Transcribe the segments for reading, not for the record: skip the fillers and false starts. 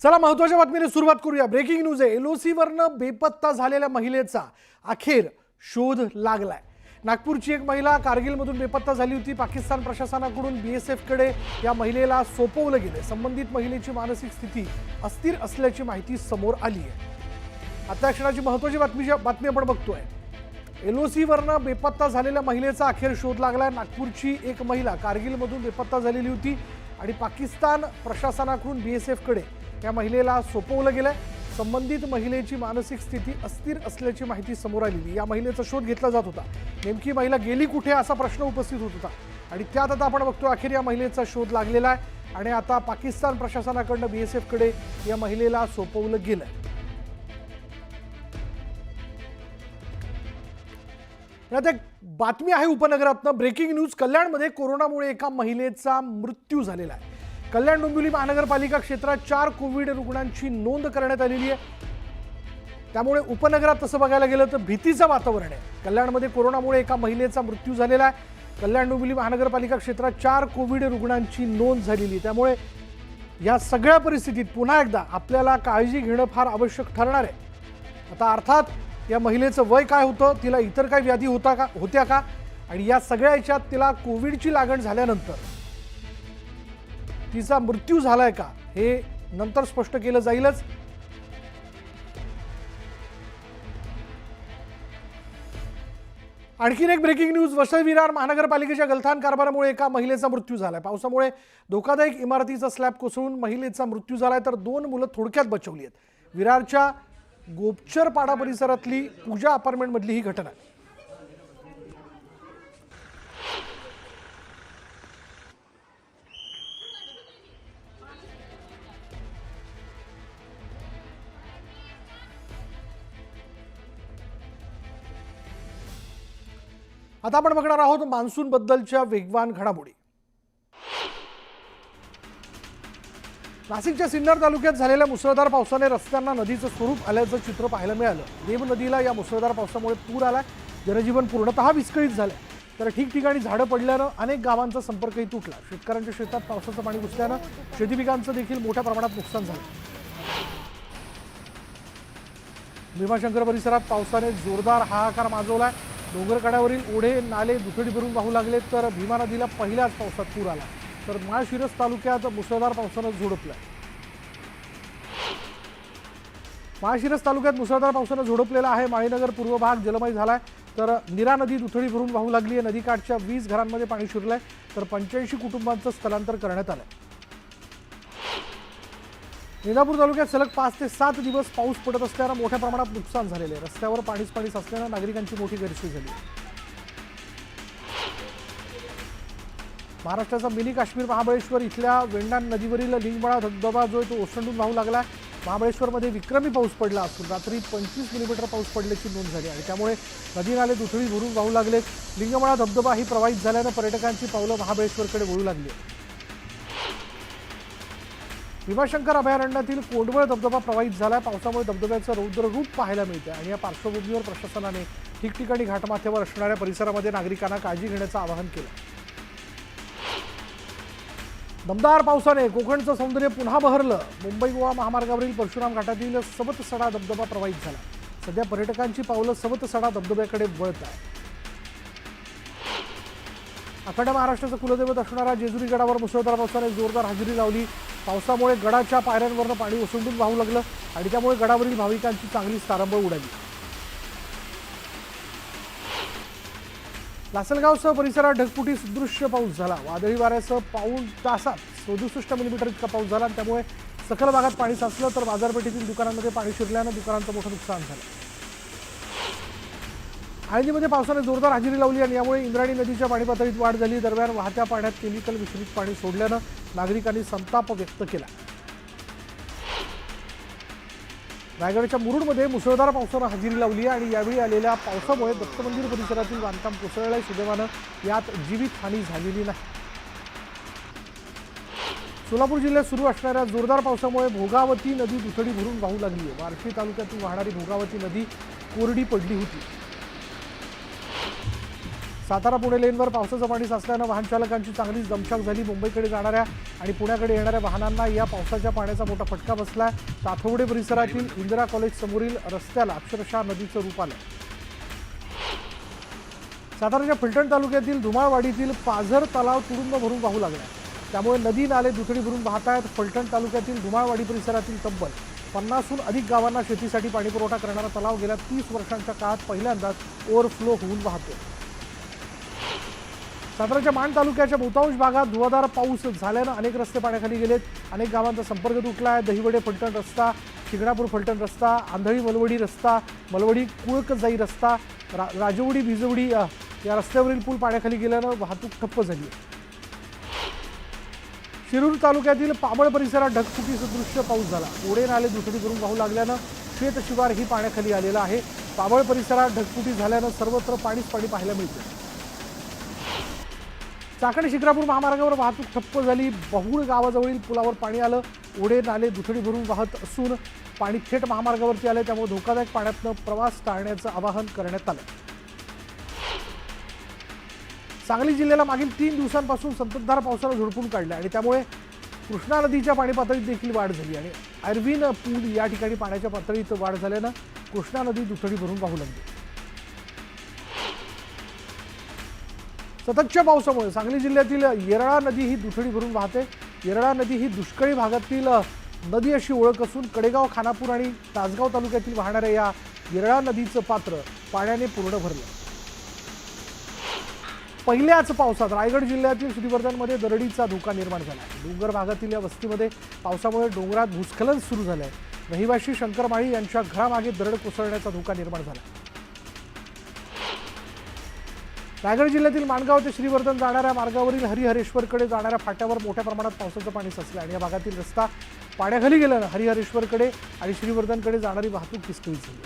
चला महत्त्वाच्या बातमीने सुरुवात करूया। ब्रेकिंग न्यूज आहे। एलओसी वरनं बेपत्ता झालेल्या महिलेचा अखेर शोध लागलाय। नागपूरची एक महिला कारगिलमधून बेपत्ता झाली होती। पाकिस्तान प्रशासनाकडून बीएसएफ कडे या महिलेला सोपवलं गेलं। संबंधित महिलेची मानसिक स्थिती अस्थिर असल्याची माहिती समोर आली आहे। आता क्षणाची महत्त्वाची बातमी आपण बघतोय। एलओसी वरनं बेपत्ता झालेल्या महिलेचा अखेर शोध लागलाय। नागपूरची एक महिला कारगिलमधून बेपत्ता झालेली होती आणि पाकिस्तान प्रशासनाकडून बीएसएफ कडे या महिलेला सोपवलं गेलं। संबंधित महिलेची मानसिक स्थिती अस्थिर असल्याची माहिती समोर आली। या महिलेचा शोध घेतला जात होता। नेमकी महिला गेली कुठे असा प्रश्न उपस्थित होत होता आणि त्यात आता आपण बघतो अखेर या महिलेचा शोध लागलेला आहे आणि आता पाकिस्तान प्रशासनाकडून बीएसएफ कडे या महिलेला सोपवलं गेलं। यात एक बातमी आहे उपनगरातनं। Breaking news. कल्याणमध्ये कोरोनामुळे एका महिलेचा मृत्यू झालेला आहे। कल्याण डोंबिवली महानगरपालिका क्षेत्रात 4 कोविड रुग्णांची नोंद करण्यात आलेली आहे। त्यामुळे उपनगरात तसं बघायला गेलं तर भीतीचं वातावरण आहे। कल्याणमध्ये कोरोनामुळे एका महिलेचा मृत्यू झालेला आहे। कल्याण डोंबिवली महानगरपालिका क्षेत्रात 4 कोविड रुग्णांची नोंद झालेली आहे। त्यामुळे या सगळ्या परिस्थितीत पुन्हा एकदा आपल्याला काळजी घेणं फार आवश्यक ठरणार आहे। आता अर्थात या महिलेचं वय काय होतं, तिला इतर काही व्याधी होत्या का आणि या सगळ्या याच्यात तिला कोविडची लागण झाल्यानंतर तिचा मृत्यू झालाय का हे नंतर स्पष्ट केलं जाईलच। आणखीन एक ब्रेकिंग न्यूज। वसई विरार महानगरपालिकेच्या गलथान कारभारामुळे एका महिलेचा मृत्यू झालाय। पावसामुळे धोकादायक इमारतीचा स्लॅब कोसळून महिलेचा मृत्यू झालाय तर 2 मुलं थोडक्यात बचावली आहेत। विरारच्या गोपचरपाडा परिसरातली पूजा अपार्टमेंट मधली ही घटना आहे। आता आपण बघणार आहोत मान्सून बद्दलच्या वेगवान घडामोडी। नाशिकच्या सिन्नर तालुक्यात झालेल्या मुसळधार पावसाने रस्त्यांना नदीचं स्वरूप आल्याचं चित्र पाहायला मिळालं। देव नदीला या मुसळधार पावसामुळे पूर आलाय। जनजीवन पूर्णतः विस्कळीत झालंय तर ठिकठिकाणी झाडं पडल्यानं अनेक गावांचा संपर्कही तुटला। शेतकऱ्यांच्या शेतात पावसाचं पाणी घुसल्यानं शेती पिकांचं देखील मोठ्या प्रमाणात नुकसान झालं। भीमाशंकर परिसरात पावसाने जोरदार हाहाकार माजवलाय। डोंगरकड्यावरील ओढे नाले दुथडी भरून वाहू लागले तर भीमा नदीला पहिल्याच पावसात पूर आला तर माळशिरस तालुक्यात मुसळधार पावसानं झोडपलं। माळशिरस तालुक्यात मुसळधार पावसानं झोडपलेला आहे। माळीनगर पूर्व भाग जलमय झालाय तर नीरा नदी दुथडी भरून वाहू लागली आहे। नदीकाठच्या 20 घरांमध्ये पाणी शिरलंय तर 85 कुटुंबांचं स्थलांतर करण्यात आलंय। इंदापूर तालुक्यात सलग 5 ते 7 दिवस पाऊस पडत असल्यानं मोठ्या प्रमाणात नुकसान झालेलं आहे। रस्त्यावर पाणी साचल्यानं नागरिकांची मोठी गैरसोय झाली। महाराष्ट्राचा मिनी काश्मीर महाबळेश्वर इथल्या वेंडाण नदीवरील लिंगमळा धबधबा जो तो ओसंडून वाहू लागला। महाबळेश्वरमध्ये विक्रमी पाऊस पडला असून रात्री 25 मिलीमीटर पाऊस पडल्याची नोंद झाली आणि त्यामुळे नदी नाले दुथडी भरून वाहू लागले। लिंगमळा धबधबा ही प्रवाहित झाल्यानं पर्यटकांची पावलं महाबळेश्वरकडे वळू लागली। भीमाशंकर अभयारण्यातील कोंडवळ धबधबा प्रवाहित झाला। पावसामुळे धबधब्याचं रौद्र रूप पाहायला मिळतं आणि या पार्श्वभूमीवर प्रशासनाने ठिकठिकाणी घाटमाथ्यावर असणाऱ्या परिसरामध्ये नागरिकांना काळजी घेण्याचं आवाहन केलं। दमदार पावसाने कोकणचं सौंदर्य पुन्हा बहरलं। मुंबई गोवा महामार्गावरील परशुराम घाटातील सवतसडा धबधबा प्रवाहित झाला। सध्या पर्यटकांची पावलं सवतसडा धबधब्याकडे वळत आहे। अखंड महाराष्ट्राचं कुलदैवत असणारा जेजुरी गडावर मुसळधार पावसाने जोरदार हजेरी लावली। पावसामुळे गडाच्या पायऱ्यांवरनं पाणी ओसंडून वाहू लागलं आणि त्यामुळे गडावरील भाविकांची चांगलीच तारंबळ उडाली। लासलगावसह परिसरात ढगफुटी सदृश्य पाऊस झाला। वादळी वाऱ्यासह पाऊण तासात 67 मिलीमीटर इतका पाऊस झाला आणि त्यामुळे सखल भागात पाणी साचलं तर बाजारपेठेतील दुकानांमध्ये पाणी शिरल्यानं दुकानांचं मोठं नुकसान झालं। आळंदीमध्ये पावसाने जोरदार हजेरी लावली आणि यामुळे इंद्रायणी नदीच्या पाणी पातळीत वाढ झाली। दरम्यान वाहत्या पाण्यात केमिकल मिश्रित पाणी सोडल्यानं नागरिकांनी संताप व्यक्त केला। रायगडच्या मुरुडमध्ये मुसळधार पावसानं हजेरी लावली आणि यावेळी आलेल्या पावसामुळे दत्त मंदिर परिसरातील बांधकाम कोसळलंय। सुदैवानं यात जीवितहानी झालेली नाही। सोलापूर जिल्ह्यात सुरू असणाऱ्या जोरदार पावसामुळे भोगावती नदी दुथडी भरून वाहू लागली आहे। बार्शी तालुक्यातून वाहणारी भोगावती नदी कोरडी पडली होती। सातारा पुणे लेनवर पावसाचं पाणी साचल्यानं वाहन चालकांची चांगलीच दमछाक झाली। मुंबईकडे जाणाऱ्या आणि पुण्याकडे येणाऱ्या वाहनांना या पावसाच्या पाण्याचा मोठा फटका बसलाय। ताथवडे परिसरातील इंदिरा कॉलेज समोरील रस्त्याला अक्षरशः नदीचं रूप आलं। साताराच्या फलटण तालुक्यातील धुमाळवाडीतील पाझर तलाव तुडुंब भरून वाहू लागला, त्यामुळे नदी नाले दुथडी भरून वाहत आहेत। फलटण तालुक्यातील धुमाळवाडी परिसरातील तब्बल 50हून अधिक गावांना शेतीसाठी पाणीपुरवठा करणारा तलाव गेल्या 30 वर्षांच्या काळात पहिल्यांदाच ओव्हरफ्लो होऊन वाहतो। साताराच्या माण तालुक्याच्या बहुतांश भागात धुवाधार पाऊस झाल्यानं अनेक रस्ते पाण्याखाली गेलेत। अनेक गावांचा संपर्क तुटला आहे। दहिवडे फलटण रस्ता, शिंगणापूर फलटण रस्ता, आंधळी मलवडी रस्ता, मलवडी कुळकजाई रस्ता, राजवडी भिजवडी या रस्त्यावरील पूल पाण्याखाली गेल्यानं वाहतूक ठप्प झाली आहे। शिरूर तालुक्यातील पाबळ परिसरात ढगफुटी सदृश्य पाऊस झाला। ओढे नाले दुथडी भरून वाहू लागल्यानं शेत शिवार ही पाण्याखाली आलेलं आहे। पाबळ परिसरात ढगफुटी झाल्यानं सर्वत्र पाणीच पाणी पाहायला मिळतं। चाकण शिक्रापूर महामार्गावर वाहतूक ठप्प झाली। बहुळ गावाजवळील पुलावर पाणी आलं। ओढे नाले दुथडी भरून वाहत असून पाणी थेट महामार्गावरती आले, त्यामुळे धोकादायक पाण्यातनं प्रवास टाळण्याचं आवाहन करण्यात आलं। सांगली जिल्ह्याला मागील 3 दिवसांपासून संततधार पावसानं झोडपून काढलं आणि त्यामुळे कृष्णा नदीच्या पाणी पातळीत देखील वाढ झाली आणि आयर्विन पूल या ठिकाणी पाण्याच्या पातळीत वाढ झाल्यानं कृष्णा नदी दुथडी भरून वाहू लागली। सततच्या पावसामुळे सांगली जिल्ह्यातील येरळा नदी ही दुथडी भरून वाहते। येरळा नदी ही दुष्काळी भागातील नदी अशी ओळख असून कडेगाव, खानापूर आणि तासगाव तालुक्यातील वाहणाऱ्या या येरळा नदीचं पात्र पाण्याने पूर्ण भरलं। पहिल्याच पावसात रायगड जिल्ह्यातील श्रीवर्धनमध्ये दरडीचा धोका निर्माण झाला आहे। डोंगर भागातील या वस्तीमध्ये पावसामुळे डोंगरात भूस्खलन सुरू झालं आहे। रहिवासी शंकर माळी यांच्या घरामागे दरड कोसळण्याचा धोका निर्माण झाला। रायगड जिल्ह्यातील माणगाव ते श्रीवर्धन जाणाऱ्या मार्गावरील हरिहरेश्वरकडे जाणाऱ्या फाट्यावर मोठ्या प्रमाणात पावसाचं पाणी साचलं आणि या भागातील रस्ता पाण्याखाली गेल्यानं हरिहरेश्वरकडे आणि श्रीवर्धनकडे जाणारी वाहतूक विस्कळीत झाली।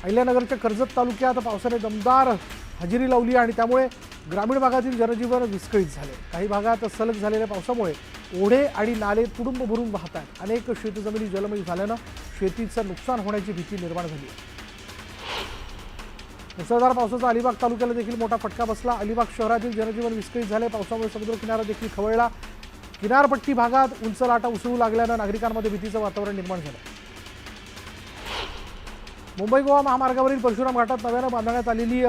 अहिल्यानगरच्या कर्जत तालुक्यात पावसाने दमदार हजेरी लावली आणि त्यामुळे ग्रामीण भागातील जनजीवन विस्कळीत झाले। काही भागात सलग झालेल्या पावसामुळे ओढे आणि नाले तुडुंब भरून वाहत आहेत। अनेक शेतजमिनी जलमय झाल्यानं शेतीचं नुकसान होण्याची भीती निर्माण झाली आहे। मुसळधार पावसाचा अलिबाग तालुक्याला देखील मोठा फटका बसला। अलिबाग शहरातील जनजीवन विस्कळीत झाले। पावसामुळे समुद्र किनारा देखील खवळला। किनारपट्टी भागात उंच लाटा उसळू लागल्यानं नागरिकांमध्ये भीतीचं वातावरण निर्माण झालं। मुंबई गोवा महामार्गावरील परशुराम घाटात नव्यानं बांधण्यात आलेली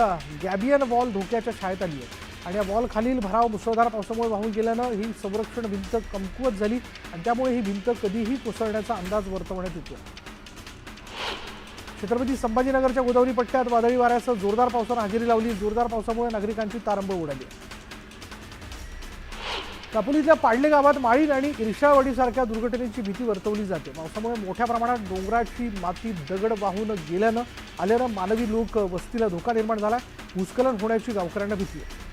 गॅबियन वॉल धोक्याच्या छायेत आली आहे आणि या वॉल खालील भराव मुसळधार पावसामुळे वाहून गेल्यानं ही संरक्षण भिंत कमकुवत झाली आणि त्यामुळे ही भिंत कधीही कोसळण्याचा अंदाज वर्तवण्यात येतो। छत्रपती संभाजीनगरच्या गोदावरी पट्ट्यात वादळी वाऱ्यासह जोरदार पावसानं हजेरी लावली। जोरदार पावसामुळे नागरिकांची तारंबळ उडाली। दापोलीतल्या पाडले गावात माळीण आणि इर्षावाडीसारख्या दुर्घटनेची भीती वर्तवली जाते। पावसामुळे मोठ्या प्रमाणात डोंगराची माती दगड वाहून आल्यानं मानवी लोक वस्तीला धोका निर्माण झाला। भूस्खलन होण्याची गावकऱ्यांना भीती आहे।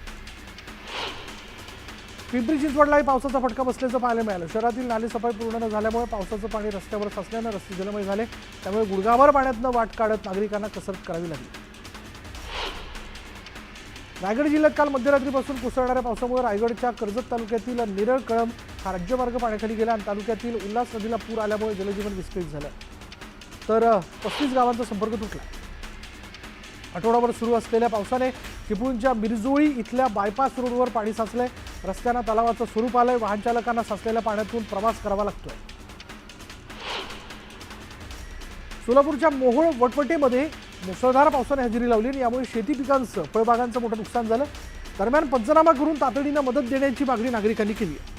पिंपरी चिंचवडलाही पावसाचा फटका बसल्याचं पाहायला मिळालं। शहरातील नालेसफाई पूर्ण न झाल्यामुळे पावसाचं पाणी रस्त्यावर साचल्यानं रस्ते जलमय झाले, त्यामुळे गुडघाभर पाण्यातनं वाट काढत नागरिकांना कसरत करावी लागली। रायगड जिल्ह्यात काल मध्यरात्रीपासून कोसळणाऱ्या पावसामुळे रायगडच्या कर्जत तालुक्यातील निरळ कळंब हा राज्यमार्ग पाण्याखाली गेला आणि तालुक्यातील उल्हास नदीला पूर आल्यामुळे जनजीवन विस्कळीत झालं, तर 35 गावांचा संपर्क तुटला। आठवडाभर सुरू असलेल्या पावसाने चिपळूणच्या मिरजोळी इथल्या बायपास रोडवर पाणी साचलंय। रस्त्यांना तलावाचं स्वरूप आलंय। वाहन चालकांना साचलेल्या पाण्यातून प्रवास करावा लागतोय। सोलापूरच्या मोहोळ वटवटेमध्ये मुसळधार पावसाने हजेरी लावली आणि यामुळे शेती पिकांचं, फळबागांचं मोठं नुकसान झालं। दरम्यान पंचनामा करून तातडीनं मदत देण्याची मागणी नागरिकांनी केली आहे।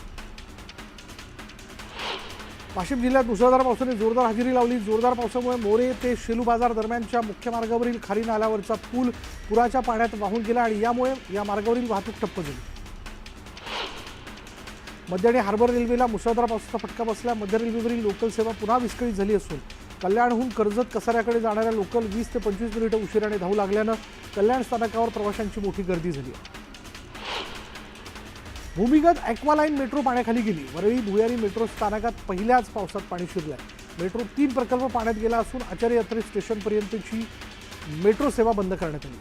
वाशिम जिल्ह्यात मुसळधार पावसाने जोरदार हजेरी लावली। जोरदार पावसामुळे मोरे ते शेलू बाजार दरम्यानच्या मुख्य मार्गावरील खारी नाल्यावरचा पूल पुराच्या पाण्यात वाहून गेला आणि यामुळे या मार्गावरील वाहतूक ठप्प झाली। मध्य आणि हार्बर रेल्वेला मुसळधार पावसाचा फटका बसला। मध्य रेल्वेवरील लोकल सेवा पुन्हा विस्कळीत झाली असून कल्याणहून कर्जत कसाऱ्याकडे जाणाऱ्या लोकल 20 ते 25 मिनिटं उशिराने धावू लागल्यानं कल्याण स्थानकावर प्रवाशांची मोठी गर्दी झाली। भूमिगत ॲक्वालाईन मेट्रो पाण्याखाली गेली। वरळी भुयारी मेट्रो स्थानकात पहिल्याच पावसात पाणी शिरलंय। मेट्रो 3 प्रकल्प पाण्यात गेला असून आचार्य यात्रे स्टेशनपर्यंतची मेट्रो सेवा बंद करण्यात आली।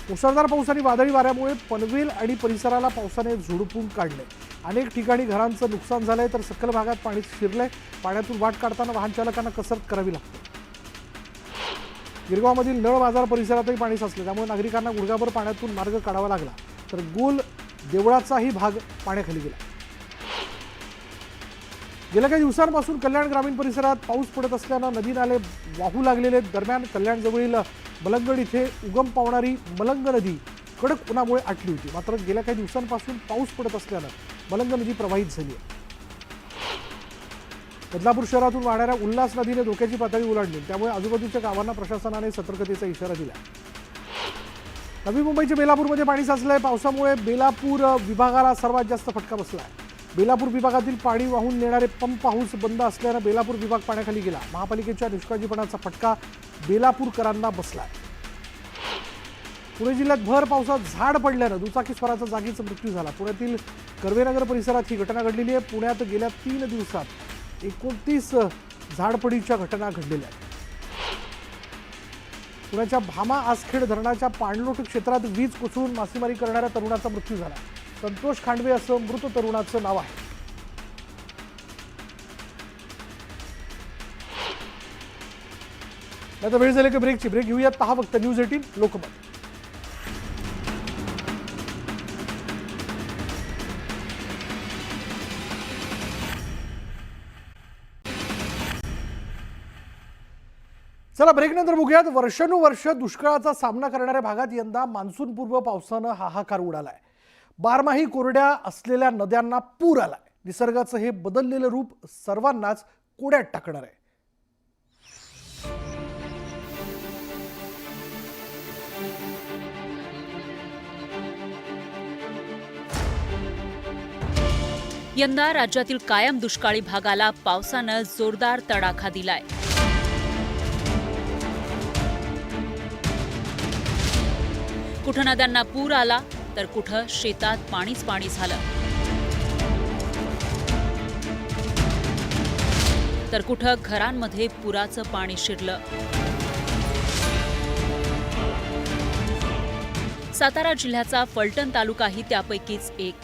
मुसळधार पाऊस आणि वादळी वाऱ्यामुळे पनवेल आणि परिसराला पावसाने झोडपून काढले। अनेक ठिकाणी घरांचं नुकसान झालंय, तर सखल भागात पाणी शिरलंय। पाण्यातून वाट काढताना वाहन चालकांना कसरत करावी लागते। गिरगावमधील नळ बाजार परिसरातही पाणी साचलं, त्यामुळे नागरिकांना गुडघाभर पाण्यातून मार्ग काढावा लागला. तर गोल देवळाचाही भाग पाण्याखाली गेला. गेल्या काही दिवसांपासून कल्याण ग्रामीण परिसरात पाऊस पडत असल्यानं नदी नाले वाहू लागलेले. दरम्यान कल्याणजवळील मलंगड इथे उगम पावणारी मलंग नदी कडक उन्हामुळे आटली होती. मात्र गेल्या काही दिवसांपासून पाऊस पडत असल्यानं मलंग नदी प्रवाहित झाली आहे. बदलापूर शहरातून वाहणाऱ्या उल्हास नदीने धोक्याची पातळी ओलांडली, त्यामुळे आजूबाजूच्या गावांना प्रशासनाने सतर्कतेचा इशारा दिला. नवी मुंबईच्या बेलापूरमध्ये पाणी साचलंय. पावसामुळे बेलापूर विभागाला सर्वात जास्त फटका बसलाय. बेलापूर विभागातील पाणी वाहून नेणारे पंप हाऊस बंद असल्यानं बेलापूर विभाग पाण्याखाली गेला. महापालिकेच्या निष्काळजीपणाचा फटका बेलापूरकरांना बसलाय. पुणे जिल्ह्यात भर पावसात झाड पडल्यानं दुचाकीस्वाराचा जागीच मृत्यू झाला. पुण्यातील कर्वेनगर परिसरात ही घटना घडलेली आहे. पुण्यात गेल्या 3 दिवसात 29 झाडपडीच्या घटना घडलेल्या आहेत. पुण्याच्या भामा आसखेड धरणाच्या पाणलोट क्षेत्रात वीज कोसळून मासेमारी करणाऱ्या तरुणाचा मृत्यू झाला. संतोष खांडवे असं मृत तरुणाचं नाव आहे. आता वेळ झाली की ब्रेकची. ब्रेक घेऊयात. पहा फक्त न्यूज 18 लोकमत. चला ब्रेकनंतर बघूयात. वर्षानुवर्ष दुष्काळाचा सामना करणाऱ्या भागात यंदा मान्सूनपूर्व पावसानं हाहाकार उडालाय. बारमाही कोरड्या असलेल्या नद्यांना पूर आलाय. निसर्गाचं हे बदललेलं रूप सर्वांनाच कोड्यात टाकणार आहे. यंदा राज्यातील कायम दुष्काळी भागाला पावसानं जोरदार तडाखा दिलाय. कुठं नद्यांना पूर आला तर कुठं शेतात पाणीच पाणी झालं, तर कुठं घरांमध्ये पुराचं पाणी शिरलं. सातारा जिल्ह्याचा फलटण तालुकाही त्यापैकीच एक.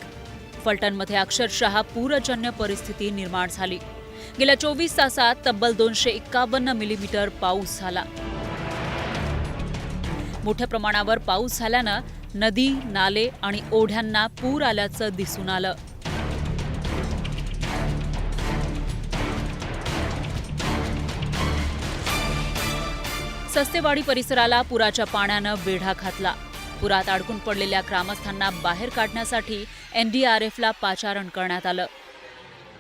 फलटणमध्ये अक्षरशः पूरजन्य परिस्थिती निर्माण झाली. गेल्या 24 तासात तब्बल 251 मिलीमीटर पाऊस झाला. मोठ्या प्रमाणावर पाऊस झाल्यानं नदी, नाले आणि ओढ्यांना पूर आल्याचं दिसून आलं. सस्तेवाडी परिसराला पुराच्या पाण्यानं वेढा घातला. पुरात अडकून पडलेल्या ग्रामस्थांना बाहेर काढण्यासाठी NDRFला पाचारण करण्यात आलं.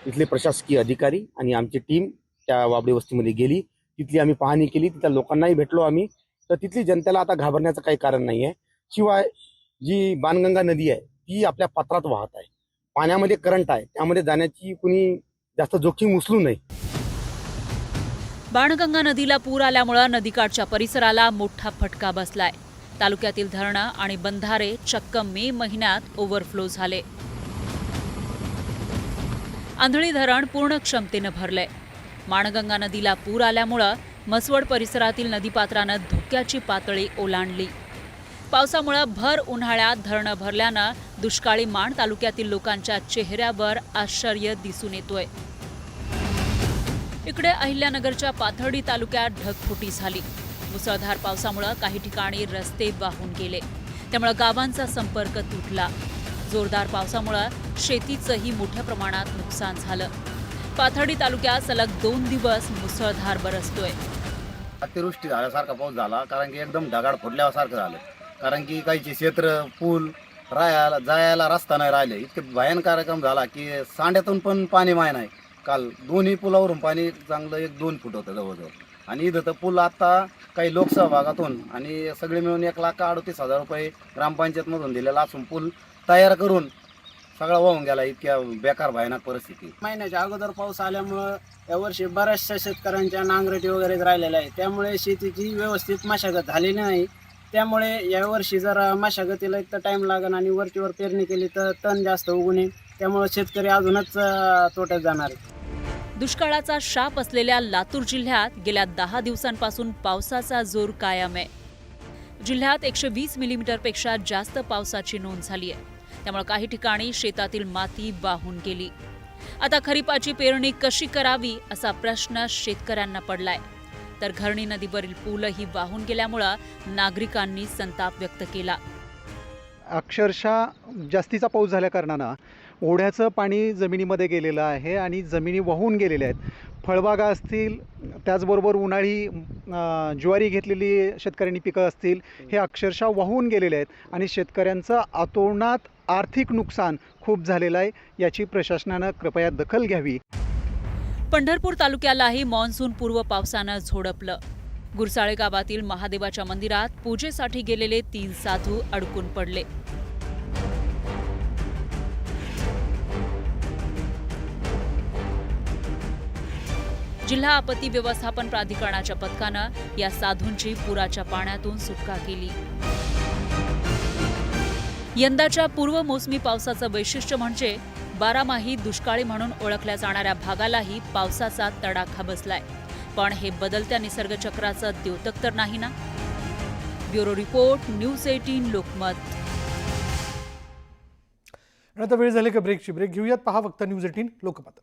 इथले प्रशासकीय अधिकारी आणि आमची टीम त्या वाबडे वस्तीमध्ये गेली. तिथली आम्ही पाहणी केली. तिथल्या लोकांनाही भेटलो आम्ही. तर तिथली जनतेला आता घाबरण्याचं काही कारण नाही आहे. शिवाय जी बाणगंगा नदी आहे ती आपल्या पात्रात वाहत आहे. पाण्यामध्ये करंट आहे, त्यामध्ये जाण्याची कुणी जास्त जोखीम उचलू नये. बाणगंगा नदीला पूर आल्यामुळे नदीकाठच्या परिसराला मोठा फटका बसलाय. तालुक्यातील धरणं आणि बंधारे चक्क मे महिन्यात ओव्हरफ्लो झाले. आंधळी धरण पूर्ण क्षमतेनं भरलंय. माणगंगा नदीला पूर आल्यामुळं म्हसवड परिसरातील नदीपात्रानं धोक्याची पातळी ओलांडली. पावसामुळे भर उन्हाळ्यात धरणं भरल्यानं दुष्काळी माण तालुक्यातील लोकांच्या चेहऱ्यावर आश्चर्य दिसून येतोय. इकडे अहिल्यानगरच्या पाथर्डी तालुक्यात ढगफुटी झाली. मुसळधार पावसामुळे काही ठिकाणी रस्ते वाहून गेले, त्यामुळे गावांचा संपर्क तुटला. जोरदार पावसामुळे शेतीचंही मोठ्या प्रमाणात नुकसान झालं. पाथर्डी तालुक्यात सलग 2 दिवस मुसळधार बरसतोय. अतिवृष्टी झाल्यासारखा पाऊस झाला, कारण की एकदम ढगाळ फोडल्यासारखं झालं. कारण की काहीचे क्षेत्र पूल राहायला जायला रस्ता नाही राहिले. इतके भयानक कार्यक्रम झाला की सांड्यातून पण पाणी माय नाही. काल दोन्ही पुलावरून पाणी चांगलं 1-2 फूट होतं जवळजवळ. आणि इथं तर पूल आता काही लोकसहभागातून आणि सगळे मिळून 1,38,000 रुपये ग्रामपंचायतमधून दिलेला असून पूल तयार करून सगळा वाहून गेला. इतक्या बेकार भयानक परिस्थिती. महिन्याच्या अगोदर पाऊस आल्यामुळं यावर्षी बऱ्याचशा शेतकऱ्यांच्या नांगरटी वगैरे राहिलेल्या आहे, त्यामुळे शेतीची व्यवस्थित मशागत झालेली नाही. त्यामुळे यावर्षी जर मशागतीला एक तर टाईम लागेल आणि वरचीवर पेरणी केली तर तण जास्त उगू नये. त्यामुळे शेतकरी अजूनच तोट्यात जाणार आहे. दुष्काळाचा शाप असलेल्या लातूर जिल्ह्यात गेल्या 10 दिवसांपासून पावसाचा जोर कायम आहे. जिल्ह्यात 120 मिलीमीटरपेक्षा जास्त पावसाची नोंद झाली आहे. त्यामुळे काही ठिकाणी शेतातील माती वाहून गेली. आता खरीपाची पेरणी कशी करावी असा प्रश्न शेतकऱ्यांना पडलाय. तर घरणी नदीवरील पूलही वाहून गेल्यामुळं नागरिकांनी संताप व्यक्त केला. अक्षरशः जास्तीचा पाऊस झाल्या कारणानं ओढ्याचं पाणी जमिनीमध्ये गेलेलं आहे आणि जमिनी वाहून गेलेल्या आहेत. फळबागा असतील, त्याचबरोबर उन्हाळी ज्वारी घेतलेली शेतकऱ्यांनी पिकं असतील, हे अक्षरशः वाहून गेलेले आहेत आणि शेतकऱ्यांचं अतोनात आर्थिक नुकसान खूप झालेलं आहे. याची प्रशासनानं कृपया दखल घ्यावी. पंढरपूर तालुक्यालाही मान्सून पूर्व पावसानं झोडपलं. गुरसाळे गावातील महादेवाच्या मंदिरात पूजेसाठी गेलेले 3 साधू अडकून पडले. जिल्हा आपत्ती व्यवस्थापन प्राधिकरणाच्या पथकानं या साधूंची पुराच्या पाण्यातून सुटका केली. यंदाच्या पूर्व मोसमी पावसाचं वैशिष्ट्य म्हणजे बारामाही दुष्काळी म्हणून ओळखल्या जाणाऱ्या भागालाही पावसाचा तडाखा बसलाय. पण हे बदलत्या निसर्गचक्राचं द्योतक तर नाही ना. Bureau report, news 18 Lokmat. आता वेळ झाली का ब्रेकची. ब्रेक घेऊयात. पहा फक्त न्यूज 18 लोकमत.